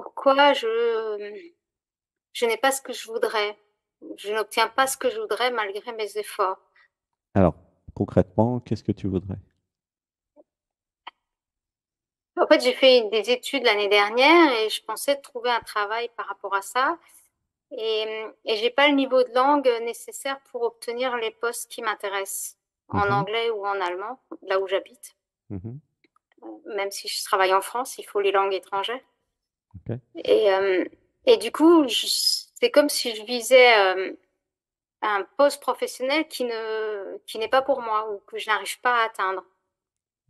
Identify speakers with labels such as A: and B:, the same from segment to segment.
A: Pourquoi je n'ai pas ce que je voudrais? Je n'obtiens pas ce que je voudrais malgré mes efforts.
B: Alors, concrètement, qu'est-ce que tu voudrais?
A: En fait, j'ai fait des études l'année dernière et je pensais trouver un travail par rapport à ça. Et j'ai pas le niveau de langue nécessaire pour obtenir les postes qui m'intéressent, en
B: Mhm,
A: anglais ou en allemand, là où j'habite.
B: mhm,
A: Même si je travaille en France, il faut les langues étrangères.
B: ok.
A: Et, euh, et du coup, c'est comme si je visais un poste professionnel qui n'est pas pour moi ou que je n'arrive pas à atteindre.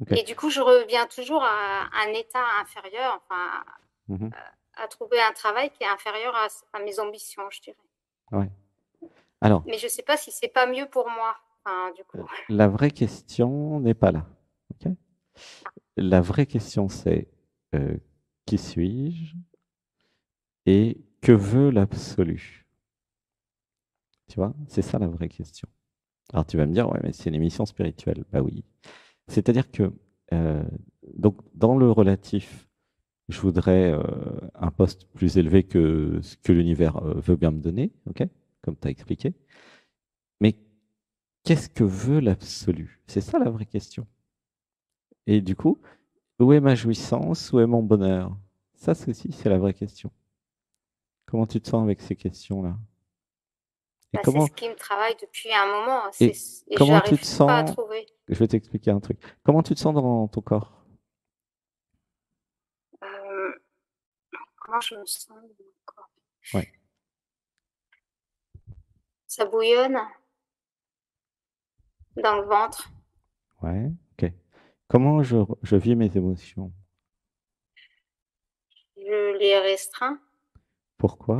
B: Ok.
A: Et du coup, je reviens toujours à un état inférieur, enfin,
B: Mhm,
A: à trouver un travail qui est inférieur à mes ambitions, je dirais.
B: ouais. Alors,
A: Mais je ne sais pas si c'est pas mieux pour moi, enfin, du coup.
B: la vraie question n'est pas là. Ok. La vraie question, c'est euh, qui suis-je et que veut l'absolu? Tu vois, c'est ça la vraie question. Alors tu vas me dire, ouais, mais c'est une émission spirituelle. Bah oui. C'est-à-dire que, euh, donc, dans le relatif, je voudrais un poste plus élevé que ce que l'univers veut bien me donner, ok, comme tu as expliqué. Mais qu'est-ce que veut l'absolu? C'est ça la vraie question. Et du coup, où est ma jouissance? Où est mon bonheur? Ça, aussi, c'est la vraie question. Comment tu te sens avec ces questions-là? Et
A: Bah, c'est
B: comment,
A: ce qui me travaille depuis un moment,
B: et
A: et je
B: comment tu te
A: n'arrive pas à
B: sens?
A: trouver.
B: Je vais t'expliquer un truc. Comment tu te sens dans ton corps?
A: Euh, Comment je me sens encore?
B: Ouais,
A: Ça bouillonne dans le ventre.
B: ouais, ok. Comment je vis mes émotions?
A: Je les restreins.
B: Pourquoi?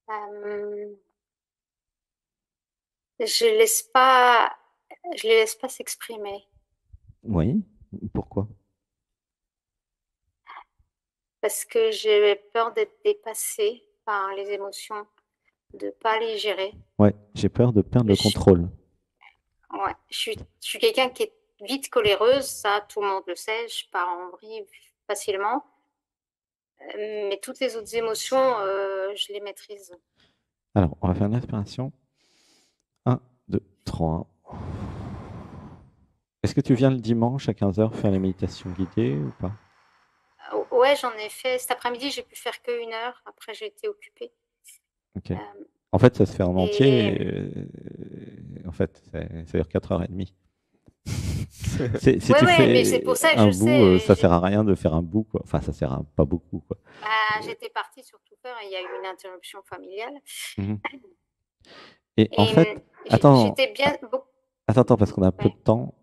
A: Euh, je laisse pas, je les laisse pas s'exprimer
B: Oui, pourquoi?
A: parce que j'ai peur d'être dépassée par les émotions, de pas les gérer.
B: Ouais, j'ai peur de perdre le
A: Je,
B: contrôle.
A: ouais, je suis quelqu'un qui est vite coléreuse, ça tout le monde le sait, je pars en vrille facilement. Mais toutes les autres émotions, je les maîtrise.
B: Alors, on va faire une respiration. Un, 2, 3. Est-ce que tu viens le dimanche à 15 heures faire les méditations guidées ou pas?
A: Ouais, j'en ai fait. Cet après-midi, j'ai pu faire que 1 heure. Après, j'ai été occupée.
B: Ok.
A: Euh,
B: En fait, ça se fait en entier.
A: et
B: En fait, ça dure 4h30. Si
A: ouais,
B: tu
A: ouais, mais c'est pour
B: fais
A: ça que
B: un
A: je
B: bout,
A: sais.
B: ça sert à rien de faire un bout, quoi. Enfin, ça sert à pas beaucoup, quoi.
A: J'étais partie sur tout faire et il y a eu une interruption familiale.
B: Mhm. Et en
A: Et
B: fait, attends,
A: j'étais bien.
B: attends, parce qu'on a peu de
A: Ouais.
B: temps.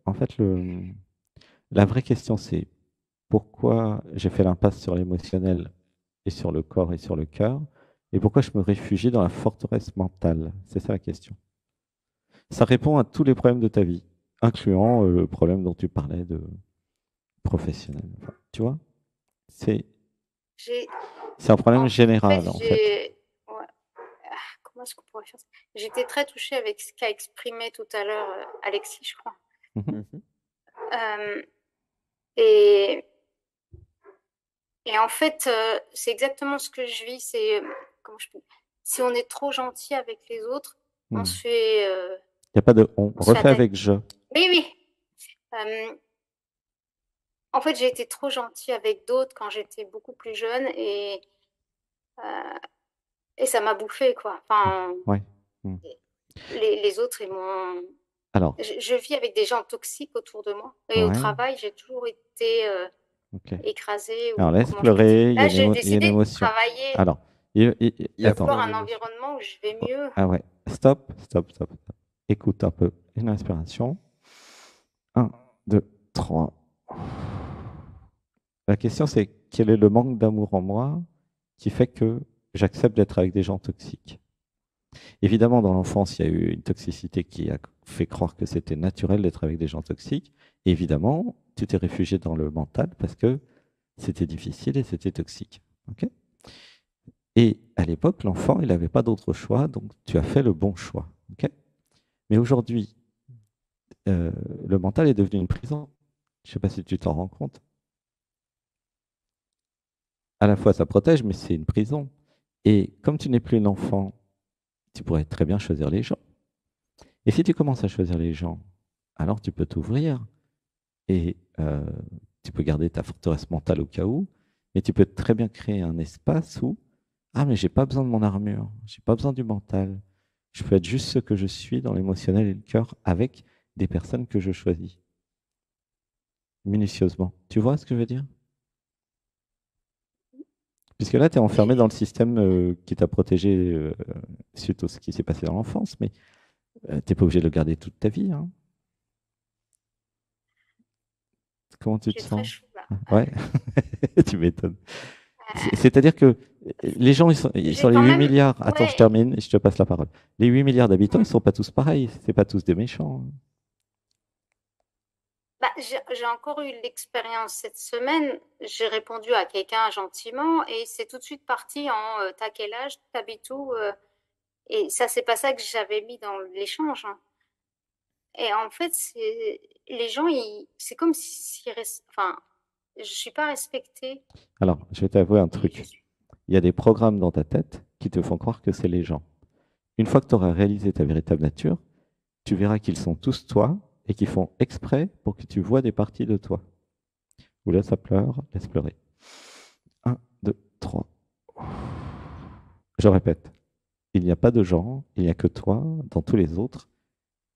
B: En fait, la vraie question, c'est pourquoi j'ai fait l'impasse sur l'émotionnel et sur le corps et sur le cœur, et pourquoi je me réfugie dans la forteresse mentale. C'est ça la question. Ça répond à tous les problèmes de ta vie, incluant le problème dont tu parlais de professionnel. Enfin, tu vois, c'est
A: J'ai,
B: c'est un problème
A: En fait,
B: général, en fait.
A: ouais. Comment est-ce qu'on pourrait faire ça? J'étais très touchée avec ce qu'a exprimé tout à l'heure Alexis, je crois.
B: Mhm.
C: Mhm.
A: Euh, et, et en fait, c'est exactement ce que je vis. Comment je peux, si on est trop gentil avec les autres,
B: Hmm. Il n'y a pas de on.
A: on se fait
B: Refait
A: attaquer.
B: avec je.
A: Oui, oui. Euh, En fait, j'ai été trop gentille avec d'autres quand j'étais beaucoup plus jeune euh, et ça m'a bouffé, quoi. Enfin,
B: Ouais. Hmm.
A: les autres, ils m'ont.
B: Alors,
A: Je vis avec des gens toxiques autour de moi. Et au
B: ouais,
A: travail, j'ai toujours été
B: ok.
A: écrasée
B: Alors,
A: ou
B: laisse
A: comment je peux dire.
B: pleurer,
A: Là, j'ai
B: il y a une
A: décidé de
B: émotion.
A: travailler,
B: Alors,
C: Il y a
B: attends.
C: plein
A: voir un
C: d'émotions.
A: environnement où je vais mieux.
B: Ah ouais, stop, stop, stop, stop. Écoute un peu. Une inspiration. Un, 2, 3. La question, c'est quel est le manque d'amour en moi qui fait que j'accepte d'être avec des gens toxiques? Évidemment, dans l'enfance, il y a eu une toxicité qui a fait croire que c'était naturel d'être avec des gens toxiques. Et évidemment, tu t'es réfugié dans le mental parce que c'était difficile et c'était toxique. Ok. Et à l'époque, l'enfant, il n'avait pas d'autre choix, donc tu as fait le bon choix. Ok. Mais aujourd'hui, euh, le mental est devenu une prison. Je ne sais pas si tu t'en rends compte. à la fois ça protège, mais c'est une prison. Et comme tu n'es plus un enfant, tu pourrais très bien choisir les gens. Et si tu commences à choisir les gens, alors tu peux t'ouvrir et tu peux garder ta forteresse mentale au cas où, mais tu peux très bien créer un espace où, ah, mais j'ai pas besoin de mon armure, j'ai pas besoin du mental. Je peux être juste ce que je suis dans l'émotionnel et le cœur avec des personnes que je choisis minutieusement. Tu vois ce que je veux dire? Puisque là, tu es enfermé dans le
A: J'ai-
B: système qui t'a protégé suite à ce qui s'est passé dans l'enfance, mais tu n'es pas obligé de le garder toute ta vie, hein. Comment tu te
A: J'ai très
B: sens?
A: chaud là.
B: Ouais, tu m'étonnes. C'est-à-dire que les gens, sur
A: J'ai
B: les
A: quand
B: 8
A: même,
B: milliards, attends, je
A: ouais,
B: termine et je te passe la parole. Les 8 milliards d'habitants, ils ne
A: mm.
B: sont pas tous pareils, c'est pas tous des méchants.
A: Bah, j'ai encore eu l'expérience cette semaine. J'ai répondu à quelqu'un gentiment et c'est tout de suite parti en t'as quel âge, t'habites où et ça, c'est pas ça que j'avais mis dans l'échange, hein. Et en fait, les gens, c'est comme si, enfin, je suis pas respectée.
B: Alors, je vais t'avouer un
A: Et je
B: truc.
A: suis,
B: Il y a des programmes dans ta tête qui te font croire que c'est les gens. Une fois que tu auras réalisé ta véritable nature, tu verras qu'ils sont tous toi et qu'ils font exprès pour que tu vois des parties de toi. Ou là, ça pleure, laisse pleurer. Un, 2, 3. Je répète, il n'y a pas de gens, il n'y a que toi dans tous les autres,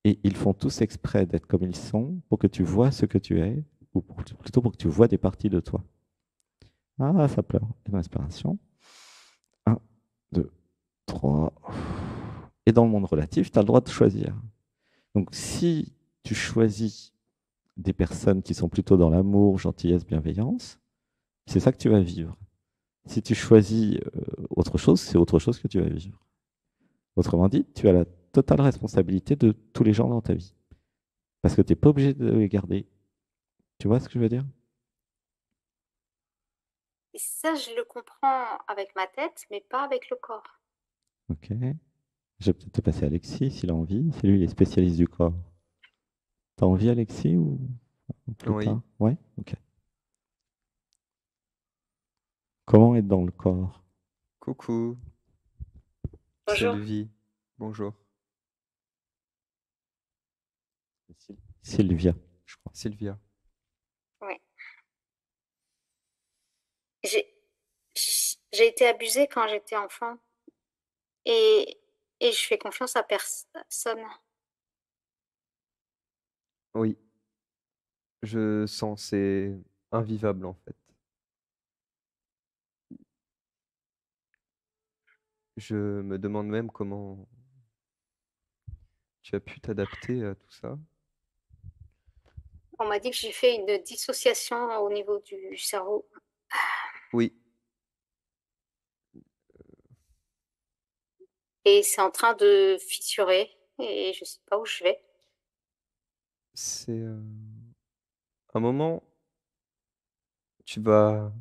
B: et ils font tous exprès d'être comme ils sont pour que tu vois ce que tu es, ou plutôt pour que tu vois des parties de toi. Ah, ça pleure. Une inspiration. Un, 2, 3. Et dans le monde relatif, tu as le droit de choisir. Donc, si tu choisis des personnes qui sont plutôt dans l'amour, gentillesse, bienveillance, c'est ça que tu vas vivre. Si tu choisis autre chose, c'est autre chose que tu vas vivre. Autrement dit, tu as la totale responsabilité de tous les gens dans ta vie. Parce que tu n'es pas obligé de les garder. Tu vois ce que je veux dire?
A: et ça, je le comprends avec ma tête, mais pas avec le corps.
B: Ok. Je vais peut-être te passer à Alexis s'il a envie. C'est lui, il est spécialiste du corps. T'as envie, Alexis, ou plus
C: Oui,
B: tard? Ouais? Ok. Comment être dans le corps?
C: coucou,
A: Bonjour.
C: Sylvie, bonjour,
B: Sylvia, je crois.
C: Sylvia.
A: Oui. J'ai, j'ai été abusée quand j'étais enfant et, et je fais confiance à personne.
C: Oui, je sens, c'est invivable en fait. Je me demande même comment tu as pu t'adapter à tout ça.
A: On m'a dit que j'ai fait une dissociation au niveau du cerveau
C: Oui,
A: et c'est en train de fissurer et je sais pas où je vais.
C: c'est un moment, tu vas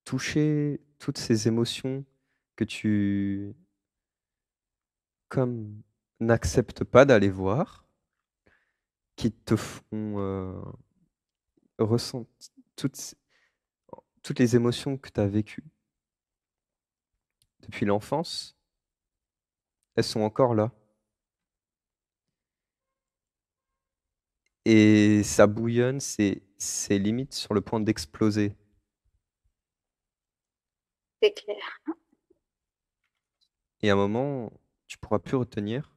C: toucher toutes ces émotions que tu, comme, n'acceptes pas d'aller voir, qui te font ressentir toutes les émotions que tu as vécues depuis l'enfance, elles sont encore là. Et ça bouillonne, c'est limite sur le point d'exploser.
A: C'est clair.
C: Et à un moment, tu pourras plus retenir,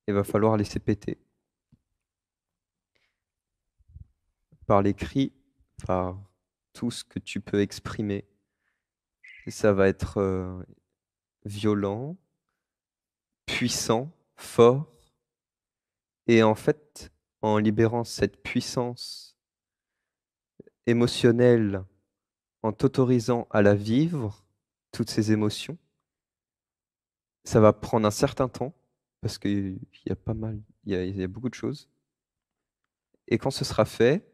C: il va falloir laisser péter. Par les cris, par tout ce que tu peux exprimer. Et ça va être violent, puissant, fort. Et en fait, en libérant cette puissance émotionnelle, en t'autorisant à la vivre, toutes ces émotions, ça va prendre un certain temps, parce qu'il y a pas mal, il y a beaucoup de choses. Et quand ce sera fait,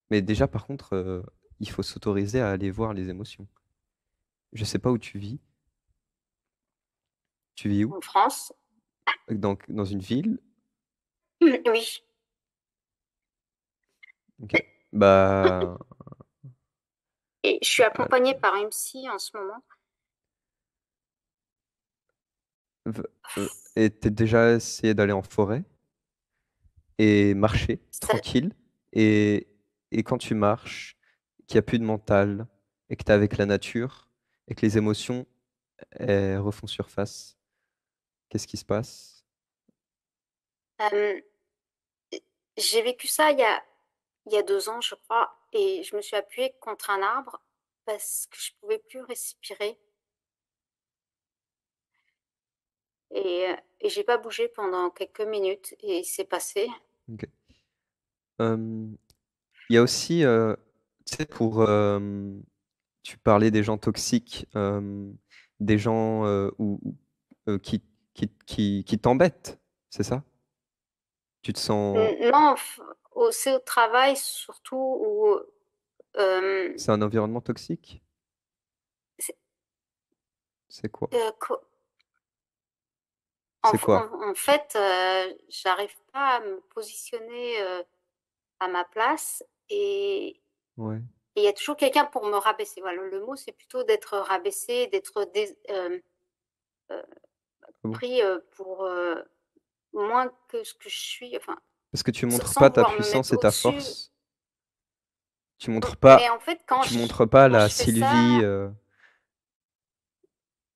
C: mais déjà par contre, il faut s'autoriser à aller voir les émotions. Je sais pas où tu vis. Tu vis où?
A: En France,
C: Dans une ville?
A: oui.
C: OK. Bah,
A: Et je suis accompagnée par une psy en ce moment.
C: Et t'as déjà essayé d'aller en forêt et marcher
A: Ça,
C: tranquille et quand tu marches, qu'il n'y a plus de mental et que tu es avec la nature et que les émotions elles refont surface, qu'est-ce qui se passe?
A: euh, j'ai vécu ça il y a 2 ans, je crois, et je me suis appuyée contre un arbre parce que je pouvais plus respirer. Et j'ai pas bougé pendant quelques minutes et c'est passé.
C: Ok. Il y a aussi, tu sais, tu parlais des gens toxiques, des gens qui t'embêtent, c'est ça? Tu te sens.
A: Non, c'est au travail surtout où
C: C'est un environnement toxique?
A: c'est-
C: C'est quoi?
A: co-
C: C'est quoi?
A: en fait, j'arrive pas à me positionner à ma place et
C: Ouais.
A: il y a toujours quelqu'un pour me rabaisser. Voilà, le mot, c'est plutôt d'être rabaissé, d'être euh,
C: Ah bon?
A: pris pour moins que ce que je suis, enfin,
C: Parce que tu montres
A: sans
C: pas ta
A: vouloir me mettre
C: puissance et ta
A: au-dessus.
C: force. Tu montres
A: Mais
C: pas,
A: en fait,
C: tu montres pas
A: quand
C: la
A: je fais ça,
C: Sylvie.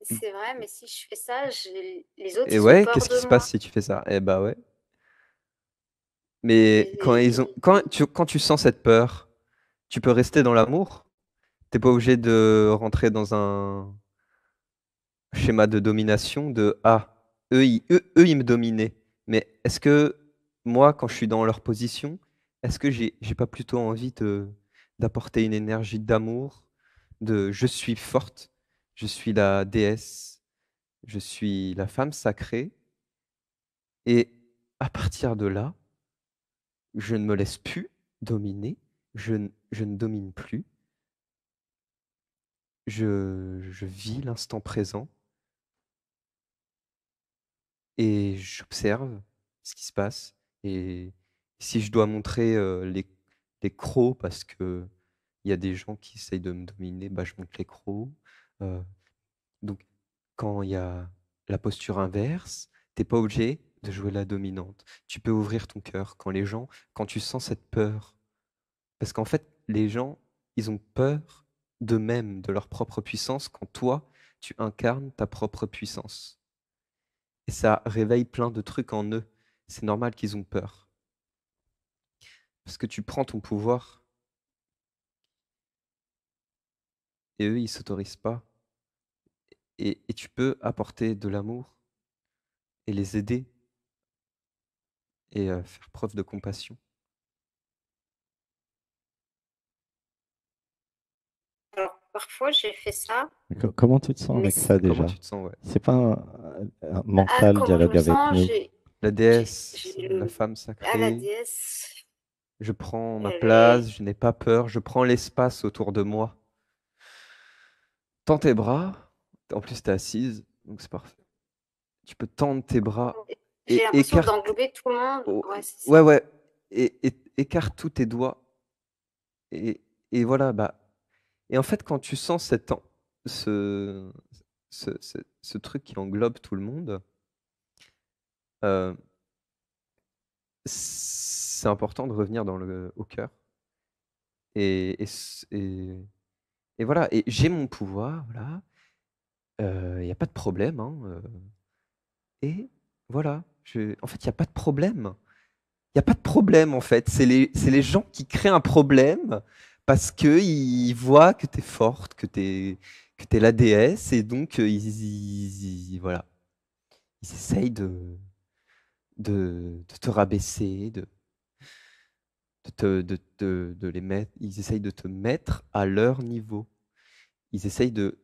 A: c'est vrai, mais si je fais ça, les autres,
C: Et
A: ils ont
C: ouais,
A: peur
C: qu'est-ce qui
A: de
C: se passe
A: moi.
C: si tu fais ça? Eh bah ouais. Mais
A: Et-
C: quand tu sens cette peur, tu peux rester dans l'amour. T'es pas obligé de rentrer dans un schéma de domination de ah, eux, ils me dominaient. Mais est-ce que moi, quand je suis dans leur position, est-ce que j'ai pas plutôt envie d'apporter une énergie d'amour, de je suis forte, je suis la déesse, je suis la femme sacrée, et à partir de là, je ne me laisse plus dominer, je ne domine plus, je vis l'instant présent et j'observe ce qui se passe. Et si je dois montrer les crocs parce que il y a des gens qui essayent de me dominer, bah, je montre les crocs. Euh, donc, quand il y a la posture inverse, t'es pas obligé de jouer la dominante. Tu peux ouvrir ton cœur quand tu sens cette peur. Parce qu'en fait, les gens, ils ont peur d'eux-mêmes, de leur propre puissance, quand toi, tu incarnes ta propre puissance. Et ça réveille plein de trucs en eux. C'est normal qu'ils ont peur. Parce que tu prends ton pouvoir et eux, ils s'autorisent pas. Et tu peux apporter de l'amour et les aider et faire preuve de compassion.
A: Alors, parfois, j'ai fait ça,
B: Comment tu te sens
A: mais
B: avec ça
C: Comment
B: déjà?
C: tu te sens, ouais?
B: C'est pas un mental
A: comment je
B: dialogue
A: me
B: avec
A: sens,
B: nous.
C: La déesse, la femme
A: la
C: sacrée,
A: déesse,
C: je prends ma
A: elle
C: place,
A: est,
C: je n'ai pas peur, je prends l'espace autour de moi. Tends tes bras, en plus tu es assise, donc c'est parfait. Tu peux tendre tes bras
A: j'ai
C: et
A: l'impression
C: écarte.
A: d'englober tout le monde.
C: Oh,
A: Ouais, c'est
C: ouais,
A: ça.
C: ouais. Et écarte tous tes doigts. Et, et voilà, bah. Et en fait, quand tu sens ce, ce truc qui englobe tout le monde, euh, c'est important de revenir au cœur. Et, et, s- et- et voilà, et j'ai mon pouvoir, voilà. Il n'y a pas de problème, hein, et voilà. En fait, il n'y a pas de problème. Il y a pas de problème en fait. C'est les gens qui créent un problème parce qu'ils voient que tu es forte, que tu la déesse et donc voilà. Ils essayent de te rabaisser, de les mettre, ils essayent de te mettre à leur niveau. Ils essayent de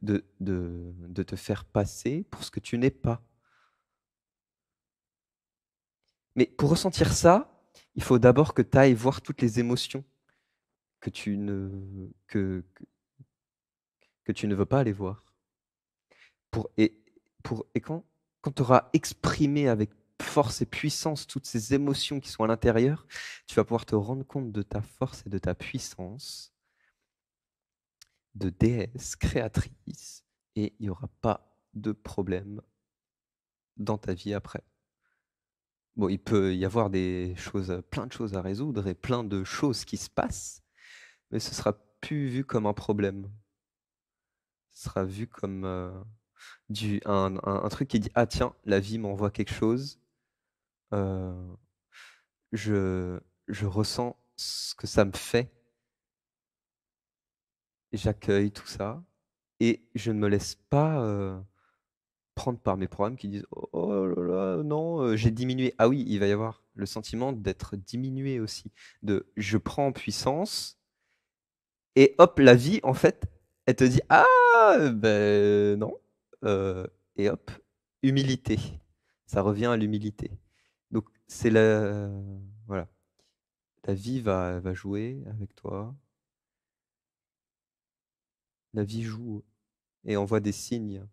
C: te faire passer pour ce que tu n'es pas. Mais pour ressentir ça, il faut d'abord que tu ailles voir toutes les émotions que tu ne, que tu ne veux pas aller voir. Pour, et, et quand tu auras exprimé avec force et puissance toutes ces émotions qui sont à l'intérieur, tu vas pouvoir te rendre compte de ta force et de ta puissance, de déesse créatrice et il n'y aura pas de problème dans ta vie après. Bon, il peut y avoir des choses, plein de choses à résoudre et plein de choses qui se passent, mais ce sera plus vu comme un problème. Ce sera vu comme un truc qui dit ah tiens, la vie m'envoie quelque chose, euh, je, je ressens ce que ça me fait, et j'accueille tout ça et je ne me laisse pas prendre par mes programmes qui disent oh là là, non, j'ai diminué. Ah oui, il va y avoir le sentiment d'être diminué aussi, de je prends en puissance et hop, la vie, en fait, elle te dit ah ben non. Euh, et hop, humilité. Ça revient à l'humilité. Donc, c'est la, voilà. La vie va jouer avec toi. La vie joue et envoie des signes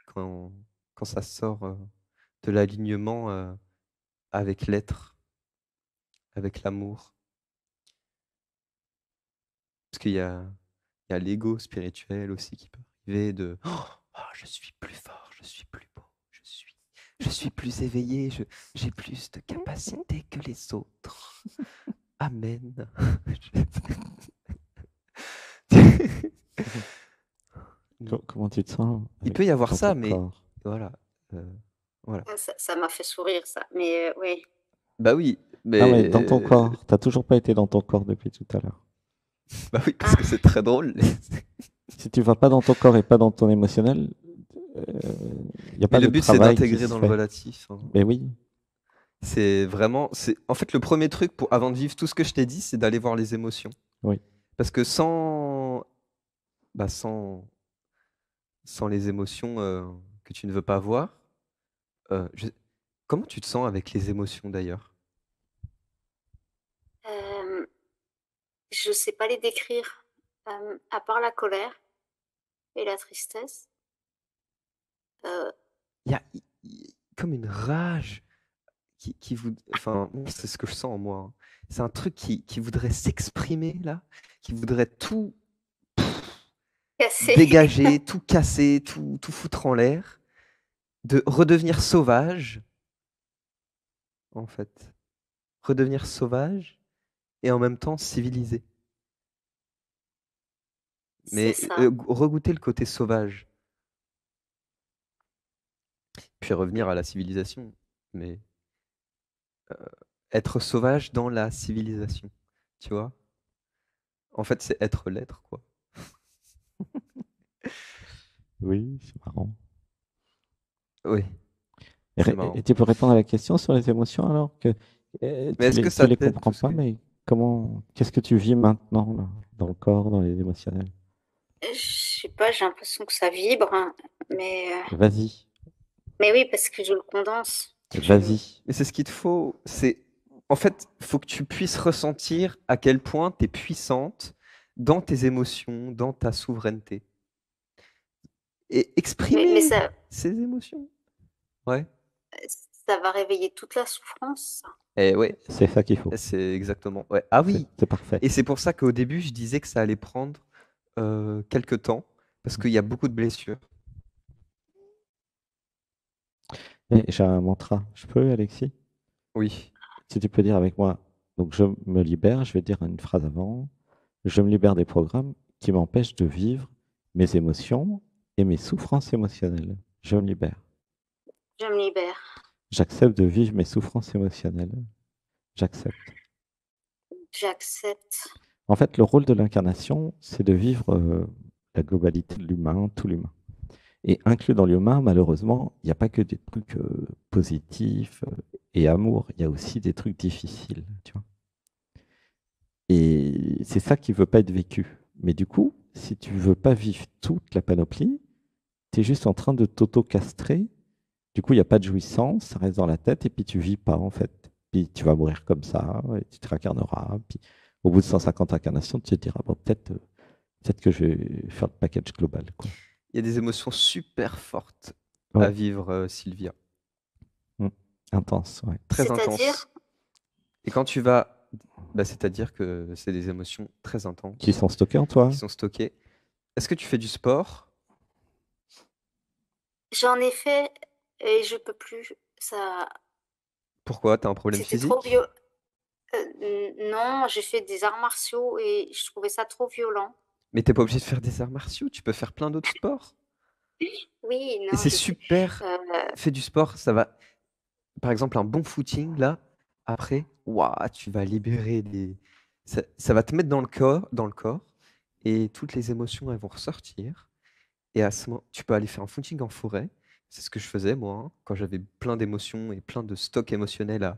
C: quand, quand ça sort de l'alignement avec l'être, avec l'amour. Parce qu'il y a l'ego spirituel aussi qui peut arriver de oh, je suis plus fort, je suis plus beau, je suis plus éveillé, j'ai plus de capacité que les autres. Amen.
B: Comment tu te sens
C: Il peut y avoir
B: dans
C: ça,
B: ton
C: mais
B: corps?
C: voilà. Voilà.
A: Ah, ça m'a fait sourire, ça. Mais oui.
C: Bah oui,
B: Non, mais dans ton
C: mais
B: corps, t'as toujours pas été dans ton corps depuis tout à l'heure.
C: bah oui, parce que c'est très drôle.
B: Si tu vas pas dans ton corps et pas dans ton émotionnel, il n'y a
C: Mais
B: pas
C: le
B: de
C: but, c'est
B: travail qui
C: d'intégrer
B: se
C: dans le
B: fait.
C: relatif, hein.
B: Mais oui,
C: C'est vraiment, en fait, le premier truc avant de vivre tout ce que je t'ai dit, c'est d'aller voir les émotions.
B: oui.
C: Parce que sans les émotions que tu ne veux pas voir, euh, je- comment tu te sens avec les émotions d'ailleurs?
A: Je sais pas les décrire, à part la colère et la tristesse.
C: Il y a comme une rage qui vous, enfin, moi, c'est ce que je sens en moi, hein. C'est un truc qui voudrait s'exprimer là, qui voudrait tout
A: Cassé.
C: dégager, tout casser, tout foutre en l'air, de redevenir sauvage, en fait. Redevenir sauvage et en même temps civilisé.
A: C'est
C: Mais
A: ça.
C: regoûter le côté sauvage, puis revenir à la civilisation. Mais être sauvage dans la civilisation, tu vois? En fait, c'est être l'être, quoi.
B: Oui, c'est marrant.
C: Oui,
B: Et,
C: c'est marrant.
B: et tu peux répondre à la question sur les émotions alors que
C: Mais
B: tu
C: est-ce que
B: les,
C: ça
B: tu les
C: t'aide
B: comprends
C: tout ce
B: pas,
C: que...
B: mais qu'est-ce que tu vis maintenant là, dans le corps, dans les émotionnels?
A: Je sais pas, j'ai l'impression que ça vibre, hein,
B: Vas-y,
A: mais oui, parce que je le condense.
B: vas-y.
C: Mais c'est ce qu'il te faut. En fait, il faut que tu puisses ressentir à quel point tu es puissante dans tes émotions, dans ta souveraineté. Et
A: Mais
C: exprimer ces émotions. Ouais.
A: ça va réveiller toute la souffrance, ça.
C: Et ouais,
B: C'est ça qu'il faut.
C: c'est exactement. Ouais. Ah oui.
B: C'est parfait.
C: Et c'est pour ça qu'au début, je disais que ça allait prendre quelques temps, parce qu'il y a beaucoup de blessures.
B: Et j'ai un mantra. Je peux, Alexis?
C: Oui.
B: Si tu peux dire avec moi, donc je me libère, je vais dire une phrase avant. Je me libère des programmes qui m'empêchent de vivre mes émotions et mes souffrances émotionnelles. Je me libère.
A: Je me libère.
B: J'accepte de vivre mes souffrances émotionnelles. J'accepte.
A: J'accepte.
B: En fait, le rôle de l'incarnation, c'est de vivre la globalité de l'humain, tout l'humain. Et inclus dans l'humain, malheureusement, il n'y a pas que des trucs positifs et amour, il y a aussi des trucs difficiles, tu vois. Et c'est ça qui ne veut pas être vécu. Mais du coup, si tu ne veux pas vivre toute la panoplie, tu es juste en train de t'auto-castrer. Du coup, il n'y a pas de jouissance, ça reste dans la tête et puis tu vis pas en fait. Puis tu vas mourir comme ça et tu te réincarneras. Puis au bout de 150 incarnations, tu te diras, bon, peut-être que je vais faire le package global, quoi.
C: Il y a des émotions super fortes
B: Ouais.
C: à vivre, Sylvia.
B: Intense, ouais.
C: Très
A: C'est-à-dire?
C: intenses. Et quand tu vas c'est-à-dire que c'est des émotions très intenses
B: Qui sont stockées en toi.
C: qui sont stockées. Est-ce que tu fais du sport?
A: J'en ai fait et je peux plus. Ça,
C: Pourquoi? Tu as un problème
A: c'était trop
C: physique?
A: violent. Non, j'ai fait des arts martiaux et je trouvais ça trop violent.
C: Mais tu pas obligé de faire des arts martiaux, tu peux faire plein d'autres sports.
A: Oui,
C: Et
A: non,
C: c'est
A: je sais.
C: super.
A: Euh,
C: Fais du sport, ça va. Par exemple, un bon footing, là, après, waouh, tu vas libérer des. Ça va te mettre dans le corps, et toutes les émotions, elles vont ressortir. Et à ce moment, tu peux aller faire un footing en forêt. C'est ce que je faisais, moi, hein, quand j'avais plein d'émotions et plein de stocks émotionnels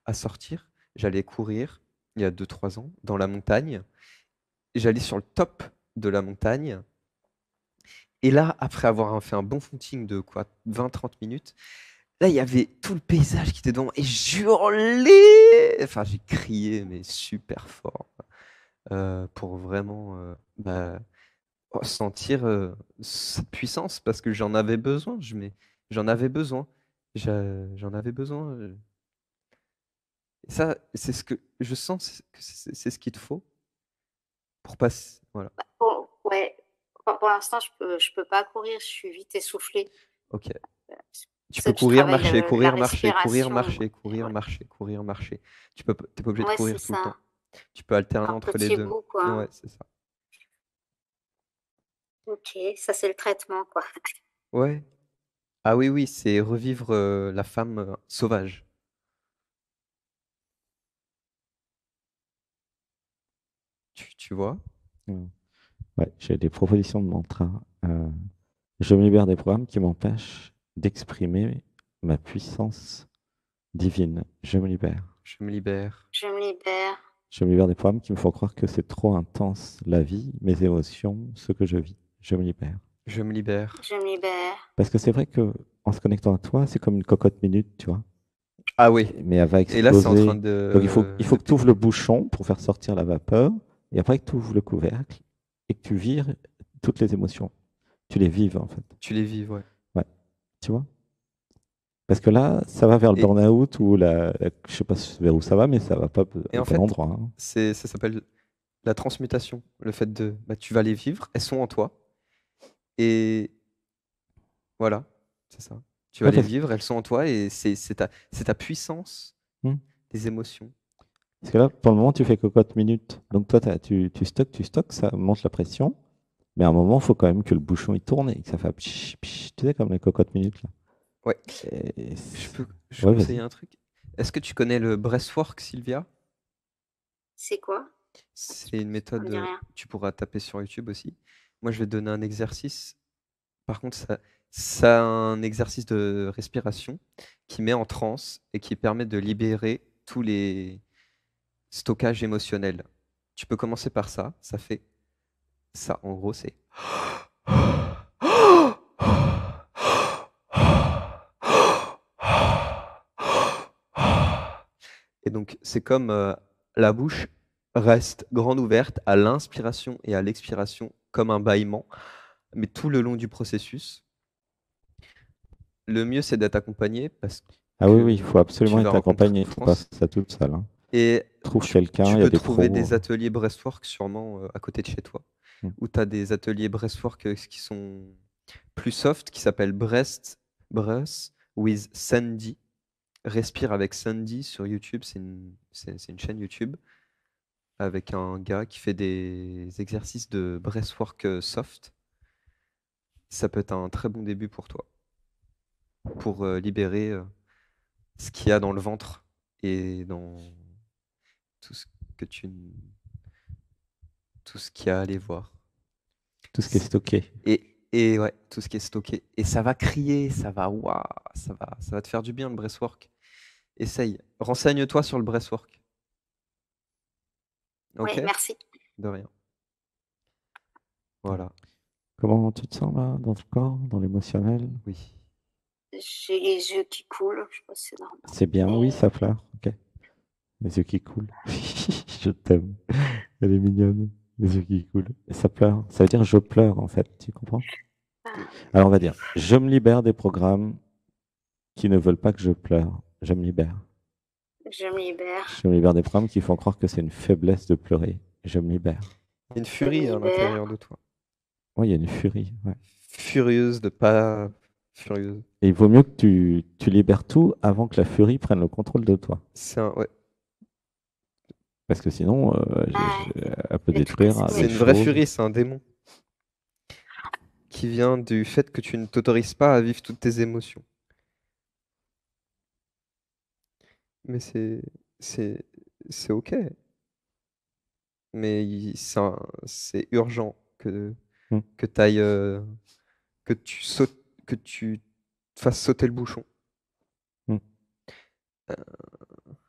C: à sortir. J'allais courir, il y a 2 3 ans, dans la montagne. J'allais sur le top de la montagne. Et là, après avoir fait un bon footing de quoi, 20 30 minutes, là, il y avait tout le paysage qui était devant moi et j'hurlais! Enfin, j'ai crié, mais super fort, pour vraiment, ressentir, cette puissance parce que j'en avais besoin. J'en avais besoin. J'en avais besoin, et ça, c'est ce que je sens, que c'est ce qu'il te faut pour passer voilà,
A: ouais, pour l'instant, je peux pas courir, je suis vite essoufflée.
C: OK.
A: Euh,
C: Tu peux
A: C'est que je
C: courir,
A: travaille
C: marcher,
A: la
C: courir, marcher, courir,
A: respiration.
C: marcher, courir,
A: Ouais,
C: marcher, courir, marcher. Tu es pas obligé de
A: ouais, c'est
C: courir tout le temps.
A: ça.
C: Tu peux alterner
A: Par
C: entre les
A: petits
C: 2.
A: bouts, quoi.
C: Ouais, c'est ça.
A: Ok, ça c'est le traitement, quoi.
C: Ouais. Ah oui, oui, c'est revivre, la femme, sauvage. Tu vois?
B: Mm. Ouais, j'ai des propositions de mantra. Je me libère des programmes qui m'empêchent d'exprimer ma puissance divine. Je me libère.
C: Je me libère.
A: Je me libère.
B: Je me libère des programmes qui me font croire que c'est trop intense, la vie, mes émotions, ce que je vis. Je me libère.
C: Je me libère.
A: Je me libère.
B: Parce que c'est vrai que en se connectant à toi, c'est comme une cocotte minute, tu vois.
C: Ah oui.
B: Mais elle va
C: Et là, c'est en train
B: exploser. Donc il faut
C: de
B: que tu ouvres le
C: péter.
B: bouchon pour faire sortir la vapeur, et après que tu ouvres le couvercle et que tu vires toutes les émotions. Tu les vives en fait.
C: Tu les vis, ouais.
B: Ouais, tu vois. Parce que là, ça va vers le
C: Et
B: burn-out ou je sais pas vers où ça va, mais ça va pas
C: et
B: au
C: en
B: bon
C: fait,
B: endroit, hein.
C: ça s'appelle la transmutation. Le fait de, tu vas les vivre, elles sont en toi et voilà, c'est ça. Tu vas
B: Ouais,
C: les vivre, elles sont en toi et c'est ta puissance
B: Hmm.
C: des émotions.
B: Parce que là, pour le moment, tu fais cocotte minute. Donc toi, tu stockes, ça monte la pression. Mais à un moment, il faut quand même que le bouchon il tourne et que ça fasse pch, pch, tu sais, comme les cocottes minutes là.
C: Ouais.
B: Et
C: Je
B: ouais,
C: conseille
B: vas-y.
C: un truc. Est-ce que tu connais le breathwork, Sylvia?
A: C'est quoi?
C: C'est une
A: Ça me
C: méthode,
A: dit rien.
C: tu pourras taper sur YouTube aussi. Moi, je vais te donner un exercice. Par contre, ça a un exercice de respiration qui met en transe et qui permet de libérer tous les stockages émotionnels. Tu peux commencer par ça. Ça fait ça. En gros, c'est. Et donc, c'est comme la bouche reste grande ouverte à l'inspiration et à l'expiration comme un bâillement, mais tout le long du processus. Le mieux, c'est d'être accompagné parce
B: Ah oui, oui, il
C: que
B: faut
C: tu
B: absolument
C: vas
B: être
C: rencontrer
B: accompagné. Il faut pas
C: souffrance.
B: faire ça toute seule, hein.
C: Et
B: Trouve
C: tu,
B: quelqu'un,
C: tu
B: il y a
C: peux
B: des
C: trouver
B: pros.
C: des ateliers breathwork sûrement à côté de chez toi,
B: Hmm.
C: où tu as des ateliers breathwork qui sont plus soft, qui s'appellent Breath with Sandy. Respire avec Sandy sur YouTube, c'est une chaîne YouTube avec un gars qui fait des exercices de breathwork soft. Ça peut être un très bon début pour toi, pour libérer ce qu'il y a dans le ventre et dans tout ce que tu, tout ce qu'il y a à aller voir.
B: Tout ce qui est stocké.
C: Et ouais, tout ce qui est stocké. Et ça va crier, ça va, waouh, ça va te faire du bien le breathwork. Essaye. Renseigne-toi sur le breathwork.
A: Oui,
C: Ok?
A: merci.
C: De rien. Voilà.
B: Comment tu te sens là, dans ton corps, dans l'émotionnel?
C: Oui.
A: J'ai les yeux qui coulent. Je sais pas si c'est normal.
B: C'est bien, oui, ça pleure. Ok. Les yeux qui coulent. Je t'aime. Elle est mignonne. Les yeux qui coulent. Et ça pleure. Ça veut dire je pleure, en fait. Tu comprends?
A: Ah,
B: Alors, on va dire je me libère des programmes qui ne veulent pas que je pleure. Je me libère.
A: Je me libère.
B: Je me libère des programmes qui font croire que c'est une faiblesse de pleurer. Je me libère.
C: Il y a une
A: Je me
C: furie à
A: libère.
C: l'intérieur de toi.
B: Oui, il y a une furie. Ouais.
C: Furieuse de pas furieuse.
B: Et il vaut mieux que tu libères tout avant que la furie prenne le contrôle de toi.
C: Ouais.
B: Parce que sinon, elle peut
A: Les trucs
B: détruire
A: assez-
C: C'est
B: des
C: une vraie
B: choses.
C: furie, c'est un démon qui vient du fait que tu ne t'autorises pas à vivre toutes tes émotions. Mais c'est OK. Mais c'est urgent
B: Hmm.
C: que t'ailles, que tu sautes, que tu fasses sauter le bouchon
B: Hmm.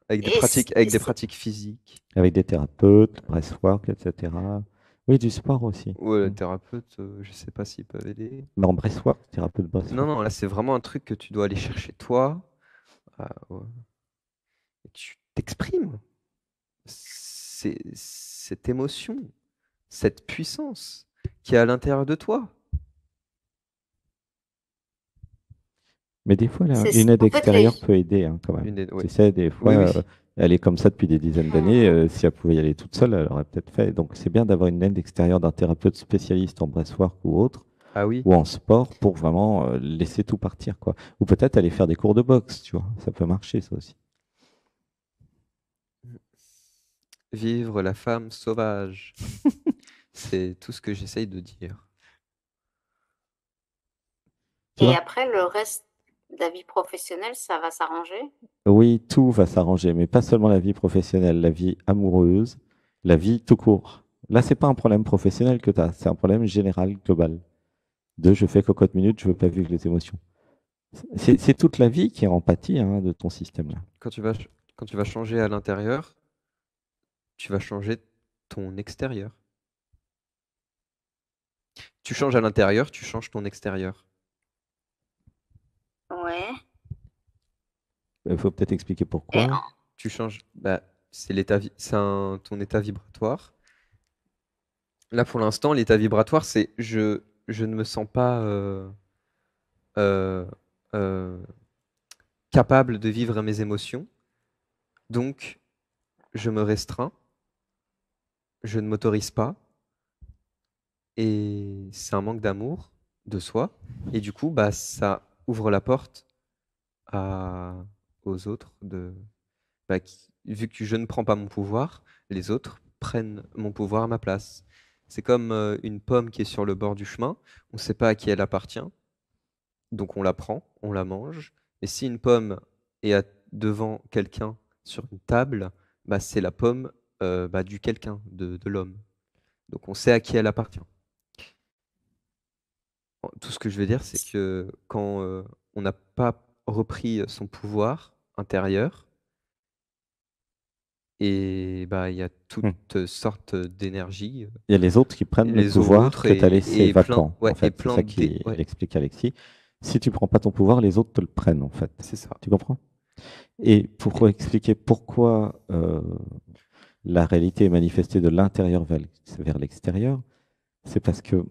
C: avec des
A: Et
C: pratiques physiques.
B: Avec des thérapeutes, breathwork, etc. Oui, du sport aussi.
C: Ouais, le
B: Hmm.
C: thérapeute, je sais pas s'ils peuvent aider.
B: Non, breathwork, thérapeute breathwork.
C: Non, là, c'est vraiment un truc que tu dois aller chercher toi. Ouais. Et tu t'exprimes. Cette émotion, cette puissance qui est à l'intérieur de toi.
B: Mais des fois,
A: c'est-
B: une aide
A: en fait, les,
B: extérieure peut aider hein, quand même.
C: Une aide, ouais.
B: Tu sais, des fois,
C: Oui, oui.
B: elle est comme ça depuis des dizaines d'années. Si elle pouvait y aller toute seule, elle aurait peut-être fait. Donc, c'est bien d'avoir une aide extérieure d'un thérapeute spécialiste en breathwork ou autre,
C: Ah oui.
B: ou en sport, pour vraiment laisser tout partir, quoi. Ou peut-être aller faire des cours de boxe, tu vois. Ça peut marcher, ça aussi.
C: Vivre la femme sauvage. C'est tout ce que j'essaye de dire.
B: Tu
A: et
B: vois?
A: après, le reste de la vie professionnelle, ça va s'arranger.
B: Oui, tout va s'arranger, mais pas seulement la vie professionnelle, la vie amoureuse, la vie tout court. Là, c'est pas un problème professionnel que tu as, c'est un problème général, global. Je fais cocotte minute, je veux pas vivre les émotions. C'est toute la vie qui est en pâtit hein, de ton système-là.
C: Quand tu vas changer à l'intérieur, tu vas changer ton extérieur. Tu changes à l'intérieur, tu changes ton extérieur.
A: Ouais.
B: Il faut peut-être expliquer
A: Et
B: pourquoi.
C: Tu changes, c'est ton état vibratoire. Là, pour l'instant, l'état vibratoire, c'est je ne me sens pas euh, euh, capable de vivre mes émotions, donc je me restreins, je ne m'autorise pas, et c'est un manque d'amour de soi, et du coup, ça ouvre la porte aux autres vu que je ne prends pas mon pouvoir, les autres prennent mon pouvoir à ma place. C'est comme une pomme qui est sur le bord du chemin, on ne sait pas à qui elle appartient, donc on la prend, on la mange. Et si une pomme est devant quelqu'un sur une table, c'est la pomme du quelqu'un, de l'homme. Donc on sait à qui elle appartient. Tout ce que je veux dire, c'est que quand on n'a pas repris son pouvoir intérieur, et il y a
B: Hmm.
C: toutes sortes d'énergies,
B: Il y a les autres qui prennent le
C: les
B: pouvoir
C: autres
B: que tu as laissé vacant.
C: ouais,
B: En
C: et
B: fait, c'est
C: plein
B: ça qu'il
C: ouais,
B: explique Alexis. Si tu prends pas ton pouvoir, les autres te le prennent en fait.
C: c'est ça.
B: Tu comprends? Et pour
C: Et-
B: expliquer pourquoi la réalité est manifestée de l'intérieur vers l'extérieur, c'est parce que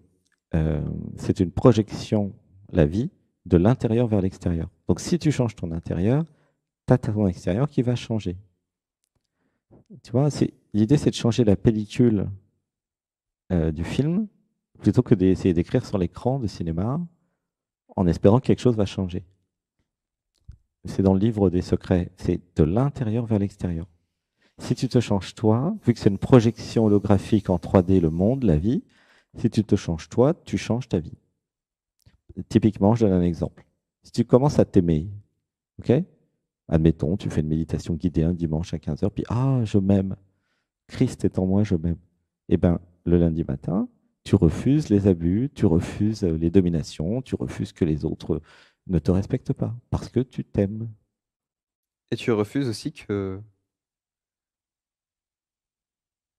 B: c'est une projection, la vie, de l'intérieur vers l'extérieur. Donc si tu changes ton intérieur, tu as ton extérieur qui va changer. Tu vois, l'idée c'est de changer la pellicule du film plutôt que d'essayer d'écrire sur l'écran de cinéma en espérant que quelque chose va changer. C'est dans le livre des secrets, c'est de l'intérieur vers l'extérieur. Si tu te changes toi, vu que c'est une projection holographique en 3D, le monde, la vie, si tu te changes toi, tu changes ta vie. Typiquement, je donne un exemple. Si tu commences à t'aimer, ok? Admettons, tu fais une méditation guidée un dimanche à 15 heures, puis je m'aime. Christ est en moi, je m'aime. Eh bien, le lundi matin, tu refuses les abus, tu refuses les dominations, tu refuses que les autres ne te respectent pas, parce que tu t'aimes.
C: Et tu refuses aussi qu'il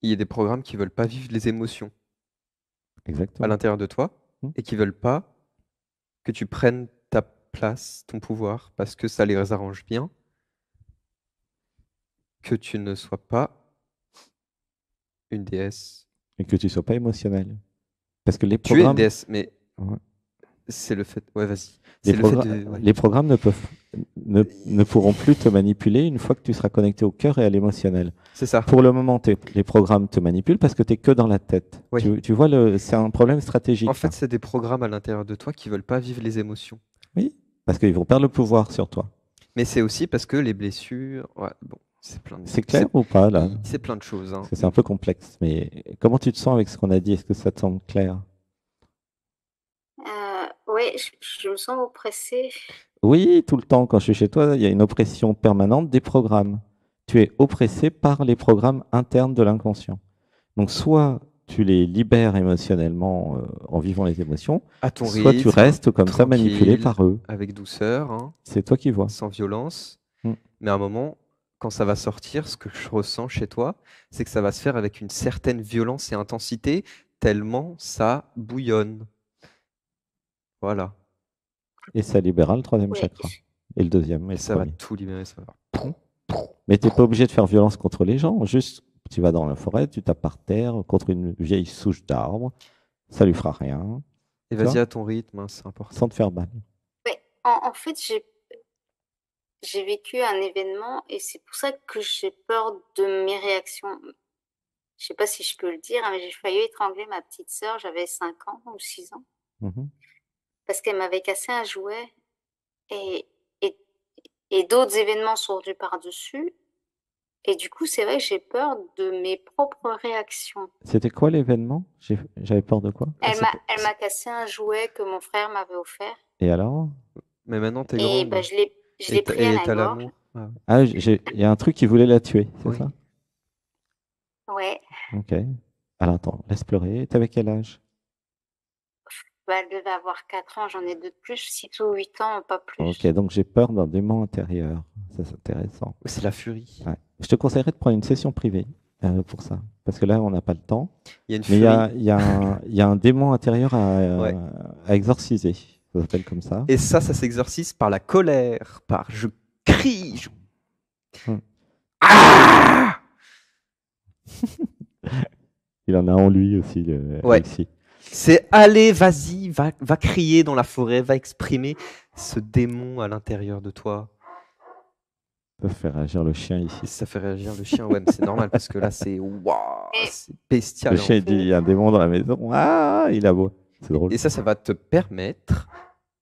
C: y ait des programmes qui veulent pas vivre les émotions à
B: Exactement.
C: l'intérieur de toi
B: Hmm.
C: et qui veulent pas que tu prennes ta place, ton pouvoir, parce que ça les arrange bien, que tu ne sois pas une déesse.
B: Et que tu ne sois pas émotionnel. Parce que les
C: Tu es une
B: programmes.
C: déesse, mais
B: Ouais.
C: C'est le fait. Ouais, vas-y.
B: Les,
C: C'est le fait
B: progra-
C: de. Ouais.
B: les programmes ne pourront plus te manipuler une fois que tu seras connecté au cœur et à l'émotionnel.
C: C'est ça.
B: Pour le moment, les programmes te manipulent parce que tu es que dans la tête.
C: Oui.
B: Tu vois, c'est un problème stratégique.
C: En fait,
B: ça.
C: c'est des programmes à l'intérieur de toi qui veulent pas vivre les émotions.
B: Oui, parce qu'ils vont perdre le pouvoir sur toi.
C: Mais c'est aussi parce que les blessures. Ouais, bon, c'est plein de.
B: C'est clair ou pas là?
C: C'est plein de choses. Hein.
B: Parce que c'est un peu complexe. Mais comment tu te sens avec ce qu'on a dit? Est-ce que ça te semble clair?
A: Oui, je me sens oppressée.
B: Oui, tout le temps. Quand je suis chez toi, il y a une oppression permanente des programmes. Tu es oppressé par les programmes internes de l'inconscient. Donc, soit tu les libères émotionnellement en vivant les émotions,
C: À ton
B: soit tu
C: rythme,
B: restes comme ça manipulé
C: tranquille,
B: par eux.
C: avec douceur, hein,
B: C'est toi qui vois.
C: sans violence.
B: Mm.
C: Mais à un moment, quand ça va sortir, ce que je ressens chez toi, c'est que ça va se faire avec une certaine violence et intensité, tellement ça bouillonne. Voilà.
B: Et ça libérera le troisième
A: Oui.
B: chakra. Et le deuxième, et
C: Et
B: le
C: ça va
B: premier.
C: tout libérer. Ça va.
B: Mais tu n'es pas obligé de faire violence contre les gens. Juste, tu vas dans la forêt, tu tapes par terre contre une vieille souche d'arbre. Ça lui fera rien,
C: Et
B: Tu
C: vas-y
B: vois
C: à ton rythme, hein, c'est important.
B: sans te faire mal.
A: Oui, en fait, j'ai vécu un événement et c'est pour ça que j'ai peur de mes réactions. Je sais pas si je peux le dire, hein, mais j'ai failli étrangler ma petite sœur, j'avais 5 ans ou 6 ans,
B: Mhm.
A: parce qu'elle m'avait cassé un jouet et, et, et d'autres événements sont venus par-dessus. Et du coup, c'est vrai que j'ai peur de mes propres réactions.
B: C'était quoi l'événement? J'avais peur de quoi?
C: Ah,
A: Elle m'a cassé un jouet que mon frère m'avait offert
B: Et alors?
C: Mais maintenant, t'es
A: et
C: grande.
A: bah, je l'ai pris à la
C: t'as
A: gorge.
C: l'amour. Ah,
B: Ah, il y a un truc qui voulait la tuer, c'est
C: oui.
B: ça?
A: Ouais,
B: Ok. Alors attends, laisse pleurer. T'avais quel âge?
A: bah, elle devait avoir 4 ans, j'en ai 2 de plus, 6 ou 8 ans, pas plus.
B: Ok, donc j'ai peur d'un démon intérieur. Ça, c'est intéressant.
C: C'est la furie.
B: Ouais. Je te conseillerais de prendre une session privée pour ça. Parce que là, on n'a pas le temps.
C: Il y a une
B: Mais
C: furie.
B: il y a un démon intérieur
C: Ouais.
B: à exorciser. Ça s'appelle comme ça.
C: Et ça s'exorcise par la colère, par je crie.
B: Hmm.
C: Ah
B: Il en a en lui aussi,
C: Ouais.
B: Alexis.
C: C'est allez, vas-y, va crier dans la forêt, va exprimer ce démon à l'intérieur de toi.
B: Ça fait réagir le chien ici.
C: Et ça fait réagir le chien, ouais, mais c'est normal parce que là c'est waouh, c'est bestial.
B: Le chien, il dit, il y a un démon dans la maison. Ah, il aboie. C'est drôle.
C: Et ça va te permettre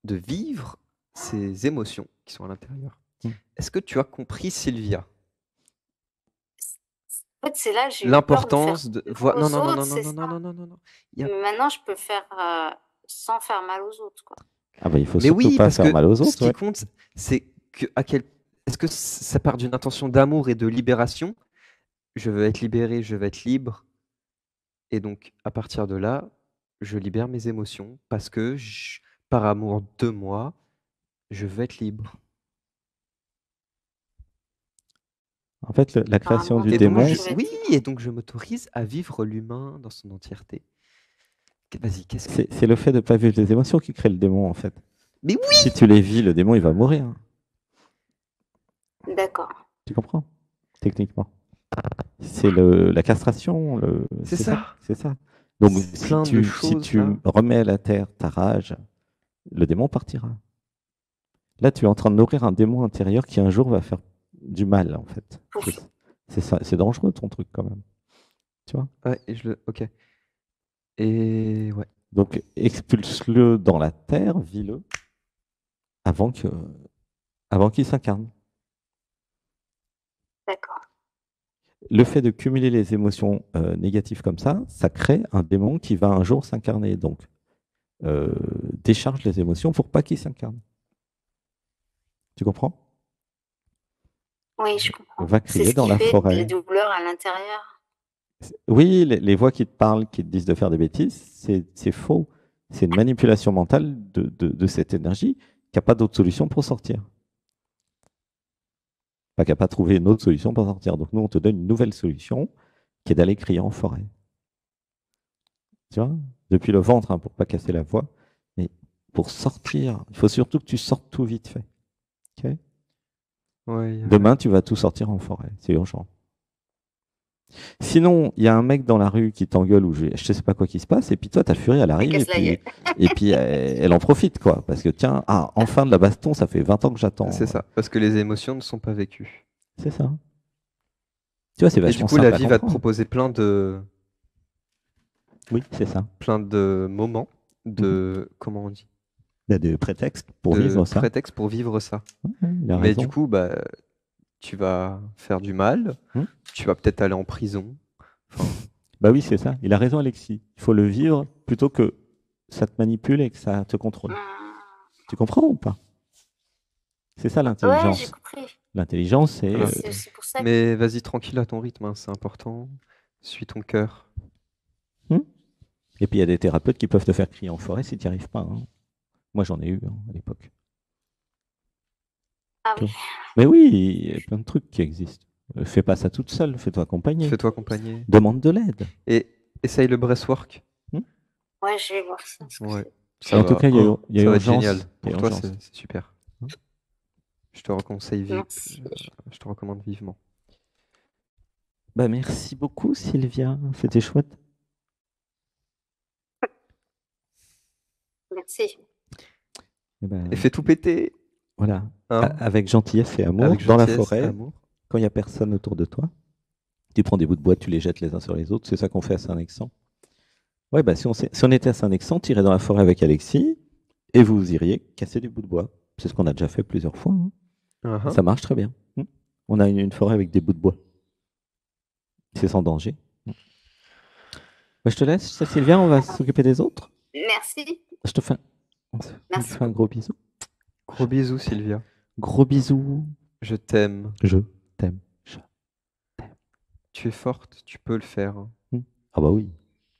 C: de vivre ces émotions qui sont à l'intérieur.
B: Mm.
C: Est-ce que tu as compris, Sylvia?
A: En fait, c'est là que j'ai eu
C: L'importance
A: peur
C: de
A: faire mal
C: non
A: aux
C: non non
A: autres,
C: non
A: c'est
C: non
A: ça.
C: non non non non. Il y a-
A: Mais maintenant, je peux faire sans faire mal aux autres, quoi.
B: Ah bah, il faut
C: Mais
B: surtout
C: oui,
B: pas
C: parce
B: faire
C: que
B: mal aux
C: ce
B: autres.
C: qui
B: Ouais.
C: compte, c'est que est-ce que ça part d'une intention d'amour et de libération? Je veux être libéré, je veux être libre. Et donc, à partir de là, je libère mes émotions parce que par amour de moi, je veux être libre.
B: En fait, la création du
C: Et donc,
B: démon,
C: oui, et donc je m'autorise à vivre l'humain dans son entièreté. Vas-y, qu'est-ce que...
B: c'est le fait de ne pas vivre les émotions qui crée le démon, en fait.
C: Mais oui!
B: Si tu les vis, le démon, il va mourir.
A: D'accord.
B: Tu comprends? Techniquement. C'est la castration.
C: C'est ça.
B: C'est ça. Donc,
C: C'est plein de
B: si
C: choses,
B: tu
C: là.
B: remets à la terre ta rage, le démon partira. Là, tu es en train de nourrir un démon intérieur qui un jour va faire du mal, en fait. C'est ça, c'est dangereux ton truc quand même. Tu vois?
C: Ouais, ok. Et ouais.
B: Donc, expulse-le dans la terre, vis-le, avant qu'il s'incarne.
A: D'accord.
B: Le fait de cumuler les émotions négatives comme ça crée un démon qui va un jour s'incarner. Donc, décharge les émotions pour pas qu'il s'incarne. Tu comprends?
A: Oui, je comprends.
B: Va crier dans la
A: C'est ce qui
B: forêt.
A: fait des douleurs à l'intérieur.
B: Oui, les voix qui te parlent, qui te disent de faire des bêtises, c'est faux. C'est une manipulation mentale de cette énergie qui n'a pas d'autre solution pour sortir. Enfin, qui n'a pas trouvé une autre solution pour sortir. Donc nous, on te donne une nouvelle solution qui est d'aller crier en forêt. Tu vois? Depuis le ventre, hein, pour pas casser la voix. Mais pour sortir, il faut surtout que tu sortes tout vite fait. Okay?
C: Ouais,
B: Demain, tu vas tout sortir en forêt. C'est urgent. Sinon, il y a un mec dans la rue qui t'engueule ou je sais pas quoi qui se passe, et puis toi, ta furie, elle arrive,
A: casse la gueule.
B: et puis elle en profite, quoi. Parce que tiens, enfin de la baston, ça fait 20 ans que j'attends.
C: C'est ça, parce que les émotions ne sont pas vécues.
B: C'est ça. Tu vois, c'est
C: Et du
B: vachement
C: coup,
B: simple
C: la
B: à
C: vie va te
B: comprendre.
C: proposer
B: Oui, c'est ça.
C: plein de moments, comment on dit?
B: Il y a des prétextes pour
C: De
B: vivre ça.
C: prétextes pour vivre ça.
B: Ouais, il a
C: Mais
B: raison.
C: du coup, bah, tu vas faire du mal,
B: Hmm.
C: tu vas peut-être aller en prison. Enfin,
B: Bah oui, c'est ça. Il a raison, Alexis. Il faut le vivre plutôt que ça te manipule et que ça te contrôle. Tu comprends ou pas? C'est ça
A: Ouais, j'ai
B: l'intelligence.
A: compris.
B: L'intelligence, c'est
C: Voilà.
A: C'est pour ça que...
C: mais vas-y tranquille à ton rythme, hein, c'est important. Suis ton cœur.
B: Et puis il y a des thérapeutes qui peuvent te faire crier en forêt si tu n'y arrives pas. Hein. Moi, j'en ai eu à l'époque.
A: Ah
B: Tu
A: oui.
B: vois. Mais oui, il y a plein de trucs qui existent. Fais pas ça toute seule, fais-toi accompagner.
C: Fais-toi accompagner.
B: Demande de l'aide.
C: Et essaye le breathwork.
A: Ouais, je vais voir ça.
C: Ouais,
B: Et
C: ça
B: en
C: va.
B: tout cas, il y a
C: Ça va être
B: urgence.
C: génial.
B: Il y a
C: Pour toi,
B: urgence.
C: c'est super. Je te reconseille
A: Merci.
C: je te recommande vivement.
B: Bah, merci beaucoup, Sylvia. C'était chouette.
A: Merci.
B: Et ben,
C: Et fais tout péter,
B: voilà.
C: hein,
B: Avec gentillesse et amour,
C: avec
B: dans la
C: gentillesse,
B: forêt,
C: amour.
B: quand il n'y a personne autour de toi. Tu prends des bouts de bois, tu les jettes les uns sur les autres. C'est ça qu'on fait à Saint-Nexan. Ouais, bah, si on était à Saint-Nexan, tu irais dans la forêt avec Alexis et vous iriez casser du bout de bois. C'est ce qu'on a déjà fait plusieurs fois. Hein.
C: Uh-huh.
B: Ça marche très bien. On a une forêt avec des bouts de bois. C'est sans danger. Bah, je te laisse, Sylvia, on va s'occuper des autres.
A: Merci.
B: Je te fais
A: Merci
B: un gros bisou.
C: Gros bisous, Sylvia.
B: Gros bisous.
C: Je t'aime.
B: Je t'aime.
C: Tu es forte, tu peux le faire, hein,
B: Ah bah oui,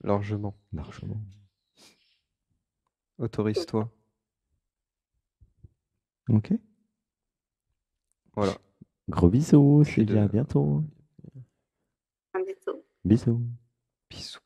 C: largement.
B: largement.
C: Autorise-toi.
B: Ok.
C: Voilà.
B: Gros bisous,
C: Puis
B: Sylvia, à bientôt.
A: À bientôt.
B: Bisous.
C: Bisous.